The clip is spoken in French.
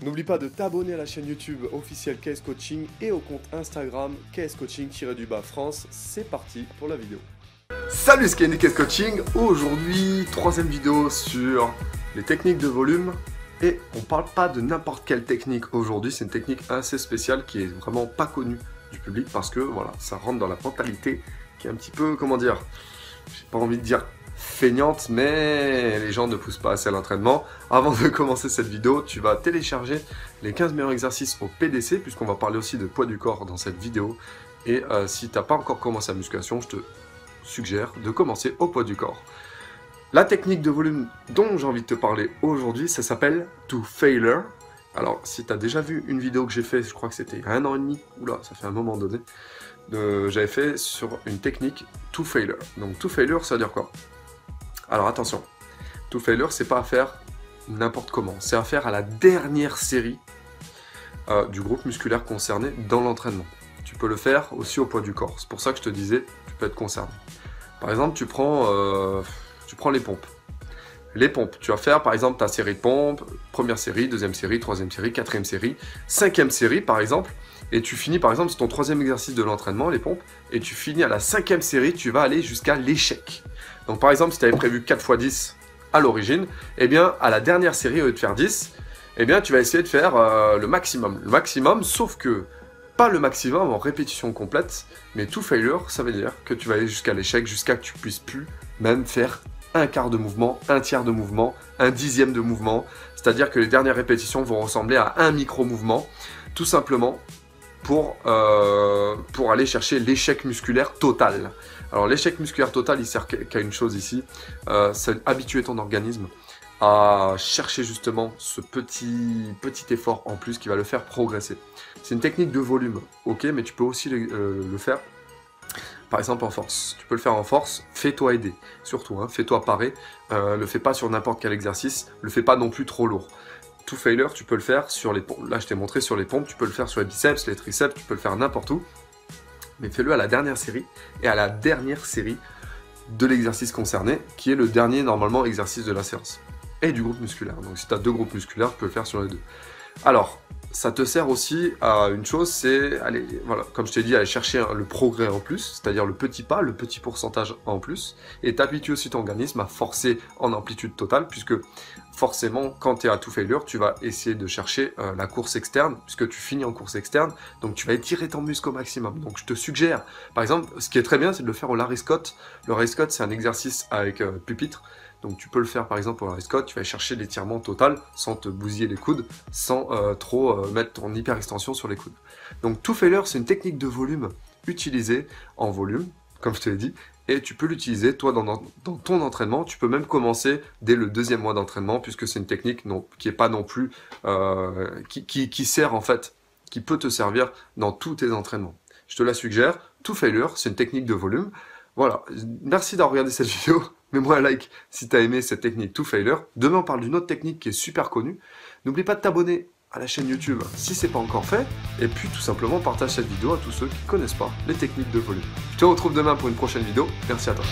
N'oublie pas de t'abonner à la chaîne YouTube officielle KS Coaching et au compte Instagram KS Coaching-France. C'est parti pour la vidéo. Salut, c'est Kenny KS Coaching. Aujourd'hui, troisième vidéo sur les techniques de volume. Et on parle pas de n'importe quelle technique aujourd'hui, c'est une technique assez spéciale qui est vraiment pas connue du public parce que voilà, ça rentre dans la mentalité qui est un petit peu, comment dire, j'ai pas envie de dire feignante, mais les gens ne poussent pas assez à l'entraînement. Avant de commencer cette vidéo, tu vas télécharger les 15 meilleurs exercices au PDC, puisqu'on va parler aussi de poids du corps dans cette vidéo. Et si tu n'as pas encore commencé la musculation, je te suggère de commencer au poids du corps. La technique de volume dont j'ai envie de te parler aujourd'hui, ça s'appelle To Failure. Alors, si tu as déjà vu une vidéo que j'ai fait, je crois que c'était il y a 1 an et demi, oula, ça fait un moment donné, j'avais fait sur une technique To Failure. Donc, To Failure, ça veut dire quoi? Alors attention, To Failure, c'est pas à faire n'importe comment, c'est à faire à la dernière série du groupe musculaire concerné dans l'entraînement. Tu peux le faire aussi au poids du corps, c'est pour ça que je te disais, tu peux être concerné. Par exemple, tu prends les pompes. Les pompes, tu vas faire par exemple ta série de pompes, première série, deuxième série, troisième série, quatrième série, cinquième série par exemple, et tu finis par exemple, c'est ton troisième exercice de l'entraînement, les pompes, et tu finis à la cinquième série, tu vas aller jusqu'à l'échec. Donc par exemple, si tu avais prévu 4 x 10 à l'origine, eh bien à la dernière série, au lieu de faire 10, eh bien tu vas essayer de faire le maximum. Le maximum, sauf que pas le maximum en répétition complète, mais To Failure, ça veut dire que tu vas aller jusqu'à l'échec, jusqu'à que tu puisses plus même faire un quart de mouvement, un tiers de mouvement, un dixième de mouvement. C'est-à-dire que les dernières répétitions vont ressembler à un micro-mouvement, tout simplement pour aller chercher l'échec musculaire total. Alors l'échec musculaire total, il sert qu'à une chose ici, c'est habituer ton organisme à chercher justement ce petit effort en plus qui va le faire progresser. C'est une technique de volume, ok, mais tu peux aussi le faire par exemple en force. Tu peux le faire en force, fais-toi aider, surtout, hein, fais-toi parer, le fais pas sur n'importe quel exercice, le fais pas non plus trop lourd. To Failure, tu peux le faire sur les pompes, là je t'ai montré sur les pompes, tu peux le faire sur les biceps, les triceps, tu peux le faire n'importe où, mais fais-le à la dernière série et à la dernière série de l'exercice concerné, qui est le dernier normalement exercice de la séance, et du groupe musculaire. Donc si tu as 2 groupes musculaires, tu peux le faire sur les 2. Alors, ça te sert aussi à une chose, c'est, voilà, comme je t'ai dit, aller chercher le progrès en plus, c'est-à-dire le petit pas, le petit pourcentage en plus, et t'habitues aussi ton organisme à forcer en amplitude totale, puisque forcément, quand tu es à To Failure, tu vas essayer de chercher la course externe, puisque tu finis en course externe, donc tu vas étirer ton muscle au maximum. Donc je te suggère, par exemple, ce qui est très bien, c'est de le faire au Larry Scott. Le Larry Scott, c'est un exercice avec pupitre. Donc tu peux le faire par exemple au Larry Scott, tu vas chercher l'étirement total sans te bousiller les coudes, sans trop mettre ton hyperextension sur les coudes. Donc To Failure, c'est une technique de volume utilisée en volume, comme je te l'ai dit, et tu peux l'utiliser toi dans ton entraînement. Tu peux même commencer dès le 2e mois d'entraînement, puisque c'est une technique qui est pas non plus, qui sert en fait, qui peut te servir dans tous tes entraînements. Je te la suggère, To Failure, c'est une technique de volume. Voilà, merci d'avoir regardé cette vidéo. Mets-moi un like si tu as aimé cette technique To Failure. Demain, on parle d'une autre technique qui est super connue. N'oublie pas de t'abonner à la chaîne YouTube si ce n'est pas encore fait. Et puis, tout simplement, partage cette vidéo à tous ceux qui ne connaissent pas les techniques de volume. Je te retrouve demain pour une prochaine vidéo. Merci à toi.